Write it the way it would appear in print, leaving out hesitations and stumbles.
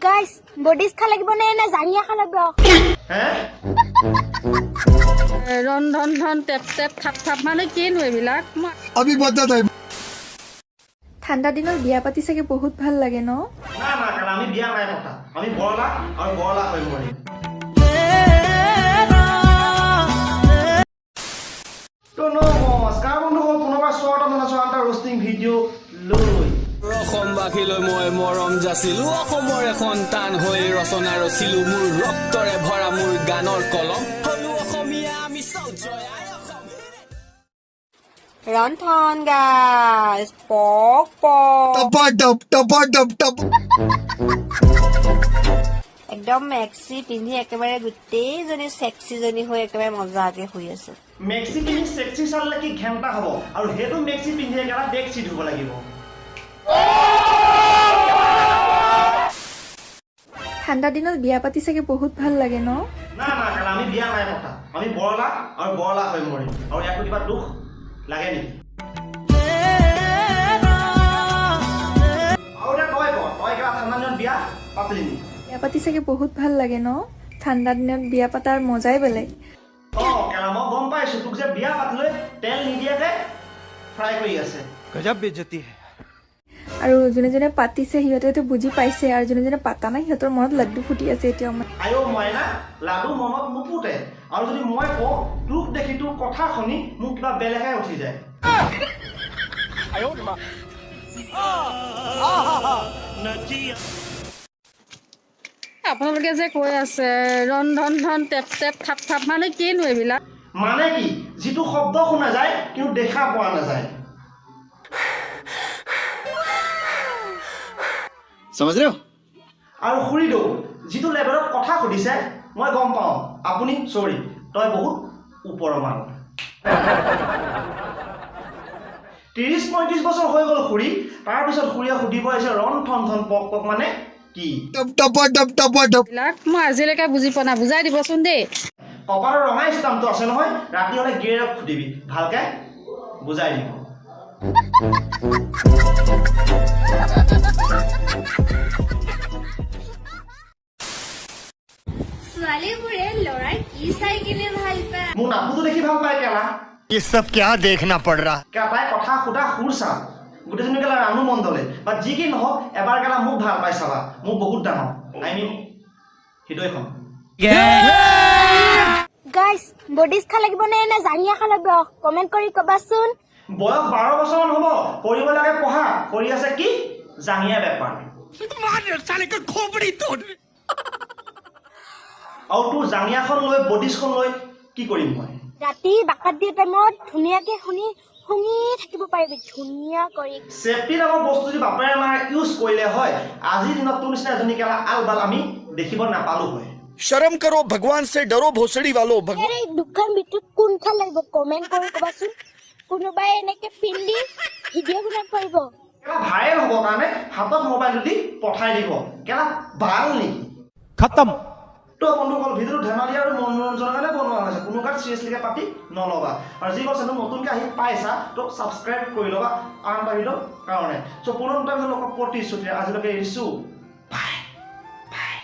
Guys, bodies khá লাগিব নে না জাঙিয়া খা লাগিব ৰন ধন ধন টেপ টেপ থাপ থাপ মানে কি নো এইবিলাক আমি বদলা নাই ঠাণ্ডা দিনত বিয়া পাতি চাগে বহুত ভাল লাগে ন না না কাৰণ আমি বিয়া নাই পতা আমি বৰলা আৰু বৰলা হৈ মৰিম তো নমস্কাৰ বন্ধুসকল পুনৰবাৰ স্বাগতম জনাইছো এটা ৰোষ্টিং ভিডিঅ' লৈ অসমবাসীলৈ মই মৰম যাচিলো অসমৰ এখন টান হৈ ৰচনা ৰচিলো মোৰ ৰক্তৰে ভৰা মোৰ গানৰ কলম হলো অসমীয়া আমি সৌজয় ৰন্ধন গাইজ পক পক টপ একদম মেক্সি পিন্ধি একেবাৰে গোটেইজনী সেক্সিজনী হৈ একেবাৰে মজাকে শুই আছে মেক্সি পিন্ধি সেক্সি চাললে কি ঘেণ্টা হ'ব আৰু সেইটো মেক্সি পিন্ধি একেবাৰে বেক চিট হ'ব লাগিব ঠাণ্ডা দিনত বিয়া পাতি চাগে বহুত ভাল লাগে ন না না কাৰণ আমি বিয়া নাই পতা আমি বৰলা আৰু বৰলা হৈ মৰিম আৰু ইয়াতো কিবা দুখ লাগে নেকি আৰু তই কিবা ঠাণ্ডা দিনত বিয়া পাতলি নেকি বিয়া পাতি চাগে বহুত ভাল লাগে ন ঠাণ্ডা দিনত বিয়া পাতাৰ মজাই বেলেগ কেলা মই গম পাইছো তোক যে বিয়া পাতিলৈ তেল নিদিয়াকে ফ্ৰাই কৰি আছে গজব বেজতি হে আৰু যোনে যোনে পাতিছে সিহঁতেতো বুজি পাইছে আৰু যোনে যোনে পাতা নাই সিহঁতৰ মনত লাড্ডু ফুটি আছে এতিয়া আয়ো মইনা লাডু মনত নুফুটে আৰু যদি মই কওঁ তোক দেখি তোৰ কথা শুনি মোক কিবা বেলেগে উঠি যায় আপোনালোকে যে কৈ আছে ৰন ধন ধন টেপ টেপ থাপ থাপ মানে কি নো এইবিলাক মানে কি যিটো শব্দ শুনা যায় কিন্তু দেখা পোৱা নাযায় समझ रहे हो আৰু খুৰীদেউ যিটো লেভেলত কথা সুধিছে মই গম পাওঁ আপুনি চৰি তই বহুত ওপৰৰ মানুহ 30-35 বছৰ হৈ গ'ল খুৰী তাৰপিছত খুৰীয়ে সুধিব আহিছে ৰন থন থন পক পক মানে কি टप এইবিলাক মই আজিলৈকে বুজি পোৱা নাই বুজাই দিবচোন দেই কপালৰ ৰঙা ষ্টাম্পটো আছে নহয় ৰাতি হ'লে গেৰক সুধিবি ভালকে বুজাই দিব ছোৱালীবোৰে লৰাই কি চাই কিনে ভাল পায় মোৰ নাপুটো দেখি ভাল পায় কেলা ये सब क्या देखना पड़ रहा কেলা তাই কথা সুধা সুৰ চা গোটেইজনী কেলা ৰাণু মণ্ডলে বা যি কি নহওক এবাৰ কেলা মোক ভাল পাই চাবা মোক বহুত ডাঙৰ আই মিন হৃদয়খন গাইস বডিজ খা লাগিব নে না জাঙিয়া খা লাগিব কমেন্ট কৰি কবাচোন বয়স 12 বছৰমান হ'ব কৰিব লাগে পঢ়া কৰি আছে কি জাঙিয়া বেপাৰ আৰু তোৰ জাঙিয়াখন লৈ বডিজখন লৈ কি কৰিম মই ৰাতি বাকাত দিয়া টাইমত ধুনীয়াকে শুনি থাকিব পাৰিবি ধুনীয়া কৰি সেফটি নামৰ বস্তু যদি বাপেৰে মাৰ ইউজ কৰিলে হয় আজিৰ দিনত তোৰ নিচিনা এজনী কেলা আলবাল আমি দেখিব নাপালো হয় शर्म करो भगवान से डरो भोसड़ी वालों আৰে দুখন ভিতৰত কোনখন লাগিব কমেন্ট কৰি কবাচোন কোনোবাই এনেকে পিন্ধি ভিডিঅ' বনাব পাৰিব কেলা ভাইৰেল হ'ব কাৰণে হাতত মোবাইল দি পঠাই দিব কেলা ভাল নেকি खत्म তো বন্ধুসকল ভিডিঅ'টো ধেমালি আৰু মনোৰঞ্জনৰ কাৰণে বনোৱা হৈছে কোনো কাৰণ চিৰিয়াছলিকে পাতি নল'বা আৰু যিবোৰ চেনেল নতুনকৈ আহি পাইছা তো ছাবস্ক্ৰাইব কৰি ল'বা আন এটা ভিডিঅ'ৰ কাৰণে চ' পুনৰ এটা ভিডিঅ' প্ৰতিশ্ৰুতি আজিলৈকে এৰিছোঁ বাই বাই